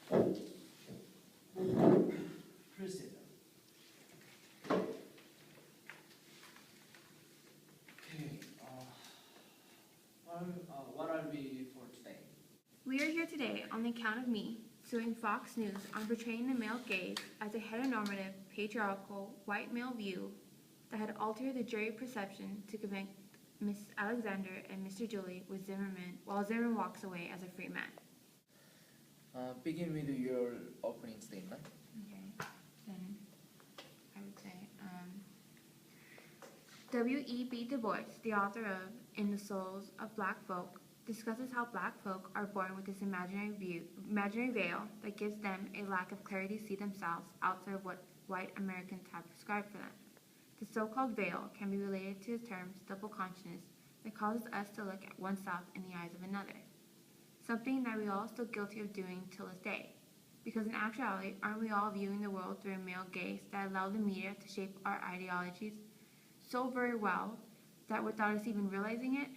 President. Okay, what are we for today? We are here today on the account of me suing Fox News on portraying the male gaze as a heteronormative, patriarchal, white male view that had altered the jury perception to convict Miss Alexander and Mr. Julie with Zimmerman, while Zimmerman walks away as a free man. Begin with your opening statement. Okay, then I would say, W.E.B. Du Bois, the author of In the Souls of Black Folk, discusses how black folk are born with this imaginary veil that gives them a lack of clarity to see themselves outside of what white Americans have prescribed for them. The so-called veil can be related to the term double consciousness that causes us to look at oneself in the eyes of another, something that we all are still guilty of doing till this day. Because in actuality, aren't we all viewing the world through a male gaze that allowed the media to shape our ideologies so very well that without us even realizing it?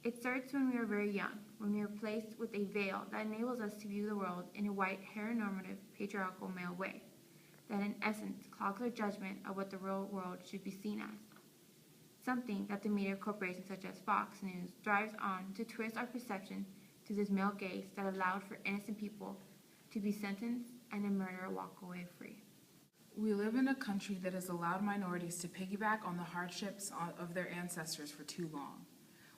It starts when we are very young, when we are placed with a veil that enables us to view the world in a white, heteronormative, patriarchal male way, that in essence clogs our judgment of what the real world should be seen as. Something that the media corporations such as Fox News thrives on to twist our perception to this male gaze that allowed for innocent people to be sentenced and a murderer walk away free. We live in a country that has allowed minorities to piggyback on the hardships of their ancestors for too long,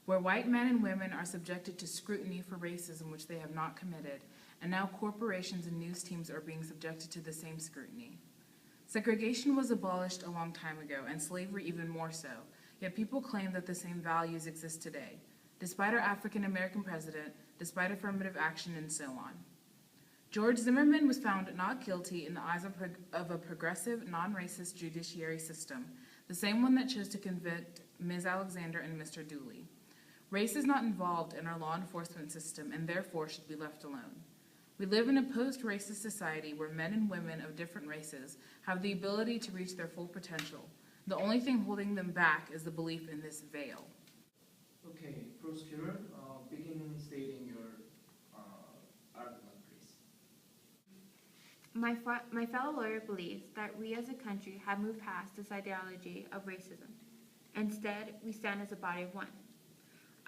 where white men and women are subjected to scrutiny for racism which they have not committed, and now corporations and news teams are being subjected to the same scrutiny. Segregation was abolished a long time ago, and slavery even more so, yet people claim that the same values exist today, despite our African American president, despite affirmative action, and so on. George Zimmerman was found not guilty in the eyes of a progressive, non-racist judiciary system, the same one that chose to convict Ms. Alexander and Mr. Dooley. Race is not involved in our law enforcement system and therefore should be left alone. We live in a post-racist society where men and women of different races have the ability to reach their full potential. The only thing holding them back is the belief in this veil. Okay, prosecutor, begin stating your argument, please. My fellow lawyer believes that we as a country have moved past this ideology of racism. Instead, we stand as a body of one.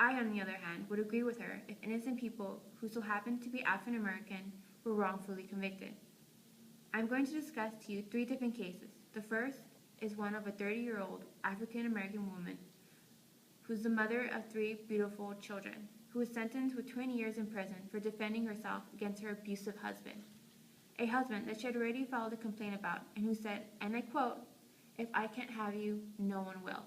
I, on the other hand, would agree with her if innocent people who so happen to be African American were wrongfully convicted. I'm going to discuss to you 3 different cases. The first is one of a 30-year-old African American woman who's the mother of 3 beautiful children, who was sentenced with 20 years in prison for defending herself against her abusive husband. A husband that she had already filed a complaint about and who said, and I quote, "If I can't have you, no one will."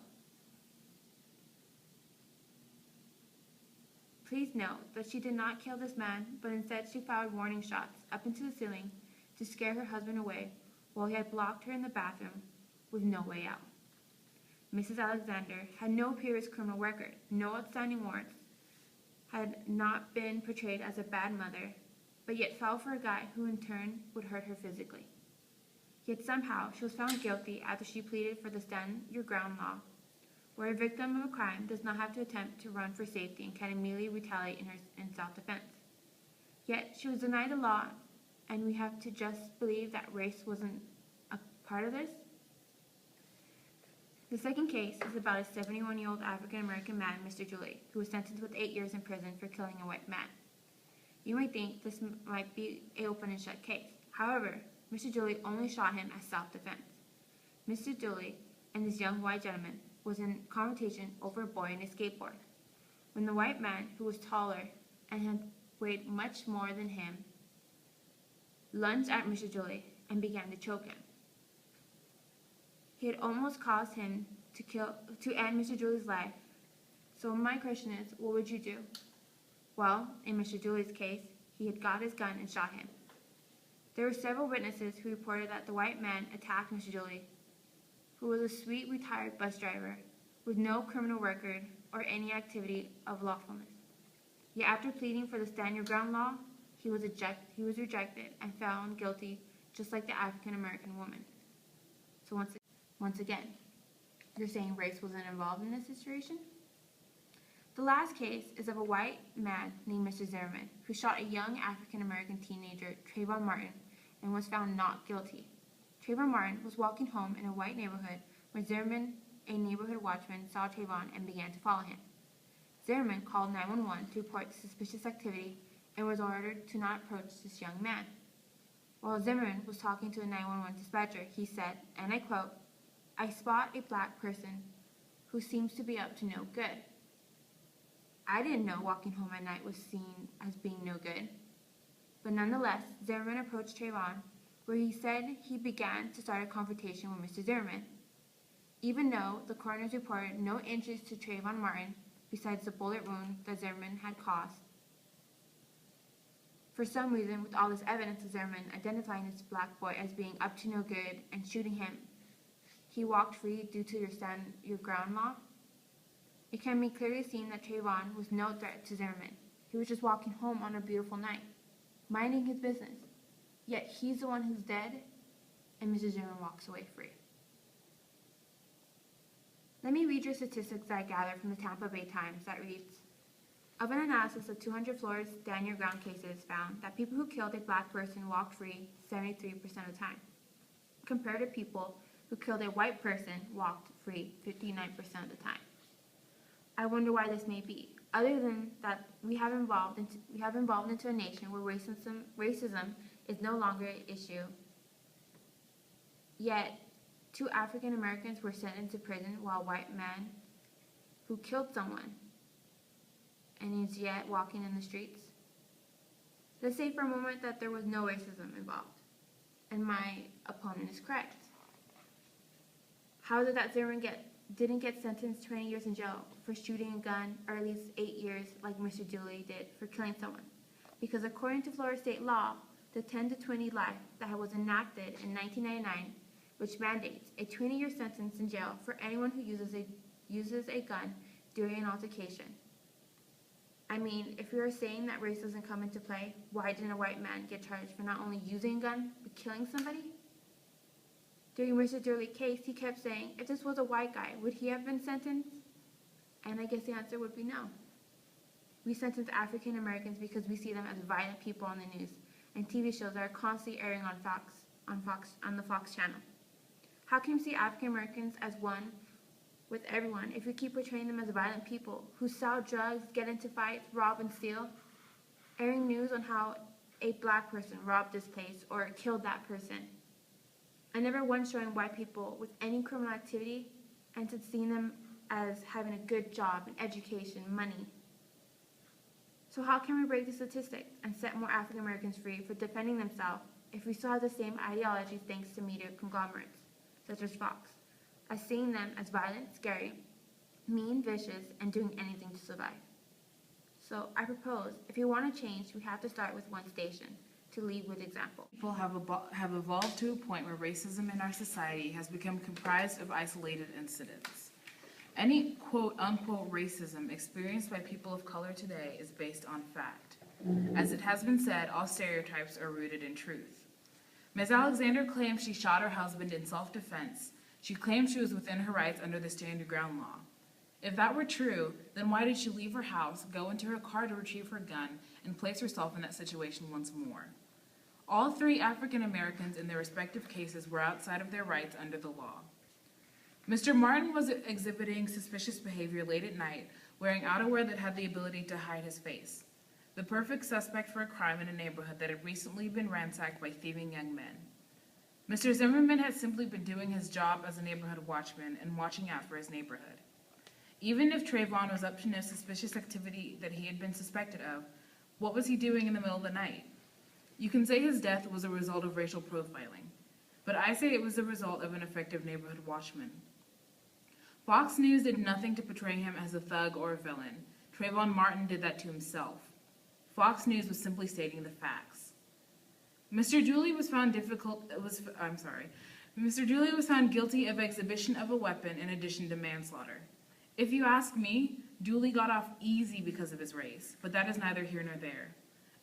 Please note that she did not kill this man, but instead she fired warning shots up into the ceiling to scare her husband away while he had blocked her in the bathroom with no way out. Mrs. Alexander had no previous criminal record, no outstanding warrants, had not been portrayed as a bad mother, but yet fell for a guy who in turn would hurt her physically. Yet somehow she was found guilty after she pleaded for the stand your ground law, where a victim of a crime does not have to attempt to run for safety and can immediately retaliate in self-defense. Yet she was denied the law, and we have to just believe that race wasn't a part of this? The second case is about a 71-year-old African-American man, Mr. Julie, who was sentenced with 8 years in prison for killing a white man. You might think this might be an open and shut case. However, Mr. Julie only shot him as self-defense. Mr. Julie and this young white gentleman was in confrontation over a boy and a skateboard, when the white man, who was taller and had weighed much more than him, lunged at Mr. Julie and began to choke him. He had almost caused him to end Mr. Julie's life. So my question is, what would you do? Well, in Mr. Julie's case, he had got his gun and shot him. There were several witnesses who reported that the white man attacked Mr. Julie, who was a sweet retired bus driver with no criminal record or any activity of lawfulness. Yet after pleading for the stand your ground law, he was rejected and found guilty just like the African American woman. So once again, you're saying race wasn't involved in this situation? The last case is of a white man named Mr. Zimmerman, who shot a young African-American teenager, Trayvon Martin, and was found not guilty. Trayvon Martin was walking home in a white neighborhood when Zimmerman, a neighborhood watchman, saw Trayvon and began to follow him. Zimmerman called 911 to report suspicious activity and was ordered to not approach this young man. While Zimmerman was talking to the 911 dispatcher, he said, and I quote, "I spot a black person who seems to be up to no good." I didn't know walking home at night was seen as being no good. But nonetheless, Zimmerman approached Trayvon, where he said he began to start a confrontation with Mr. Zimmerman. Even though the coroners reported no injuries to Trayvon Martin besides the bullet wound that Zimmerman had caused. For some reason, with all this evidence of Zimmerman identifying this black boy as being up to no good and shooting him, he walked free due to your stand your ground law. It can be clearly seen that Trayvon was no threat to Zimmerman. He was just walking home on a beautiful night, minding his business. Yet he's the one who's dead, and Mr. Zimmerman walks away free. Let me read you statistics that I gathered from the Tampa Bay Times that reads, of an analysis of 200 Florida stand your ground cases found that people who killed a black person walked free 73% of the time, compared to people who killed a white person walked free 59% of the time. I wonder why this may be, other than that we have evolved into a nation where racism is no longer an issue. Yet, 2 African Americans were sentenced to prison while a white man who killed someone and is yet walking in the streets. Let's say for a moment that there was no racism involved, and my opponent is correct. How is it that Zimmerman didn't get sentenced 20 years in jail for shooting a gun, or at least 8 years like Mr. Dooley did for killing someone? Because according to Florida state law, the 10 to 20 life that was enacted in 1999, which mandates a 20-year sentence in jail for anyone who uses a gun during an altercation. I mean, if we are saying that race doesn't come into play, why didn't a white man get charged for not only using a gun, but killing somebody? During Mr. Dooley's case, he kept saying, if this was a white guy, would he have been sentenced? And I guess the answer would be no. We sentence African Americans because we see them as violent people on the news and TV shows that are constantly airing on the Fox channel. How can we see African Americans as one with everyone if we keep portraying them as violent people who sell drugs, get into fights, rob and steal, airing news on how a black person robbed this place or killed that person, and never once showing white people with any criminal activity and to seeing them as having a good job and education, money? So how can we break the statistics and set more African Americans free for defending themselves if we still have the same ideologies thanks to media conglomerates, such as Fox, as seeing them as violent, scary, mean, vicious, and doing anything to survive? So I propose, if you want to change, we have to start with one station, to lead with example. People have evolved to a point where racism in our society has become comprised of isolated incidents. Any quote-unquote racism experienced by people of color today is based on fact. As it has been said, all stereotypes are rooted in truth. Ms. Alexander claims she shot her husband in self-defense. She claims she was within her rights under the Stand Your Ground law. If that were true, then why did she leave her house, go into her car to retrieve her gun, and place herself in that situation once more? All 3 African Americans in their respective cases were outside of their rights under the law. Mr. Martin was exhibiting suspicious behavior late at night, wearing outerwear that had the ability to hide his face. The perfect suspect for a crime in a neighborhood that had recently been ransacked by thieving young men. Mr. Zimmerman had simply been doing his job as a neighborhood watchman and watching out for his neighborhood. Even if Trayvon was up to no suspicious activity that he had been suspected of, what was he doing in the middle of the night? You can say his death was a result of racial profiling, but I say it was the result of an effective neighborhood watchman. Fox News did nothing to portray him as a thug or a villain. Trayvon Martin did that to himself. Fox News was simply stating the facts. Mr. Dooley was found guilty of exhibition of a weapon in addition to manslaughter. If you ask me, Dooley got off easy because of his race, but that is neither here nor there.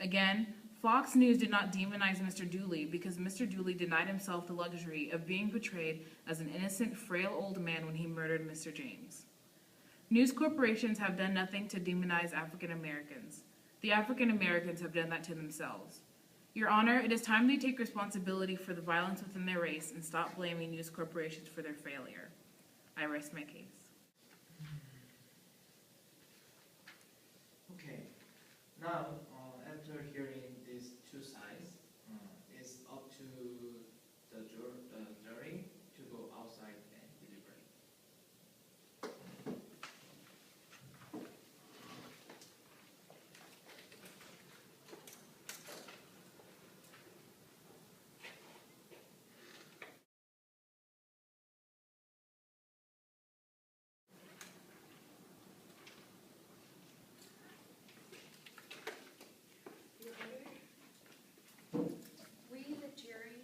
Again, Fox News did not demonize Mr. Dooley because Mr. Dooley denied himself the luxury of being portrayed as an innocent, frail old man when he murdered Mr. James. News corporations have done nothing to demonize African Americans. The African Americans have done that to themselves. Your Honor, it is time they take responsibility for the violence within their race and stop blaming news corporations for their failure. I rest my case. Okay. Now, after hearing these two sides, it's up to the jury to go outside and deliberate. Your Honor, we, the jury,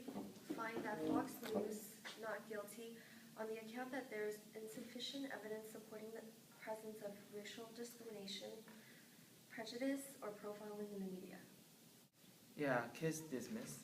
find that Fox News not guilty on the account that there is insufficient evidence supporting the presence of racial discrimination, prejudice, or profiling in the media. Yeah, case dismissed.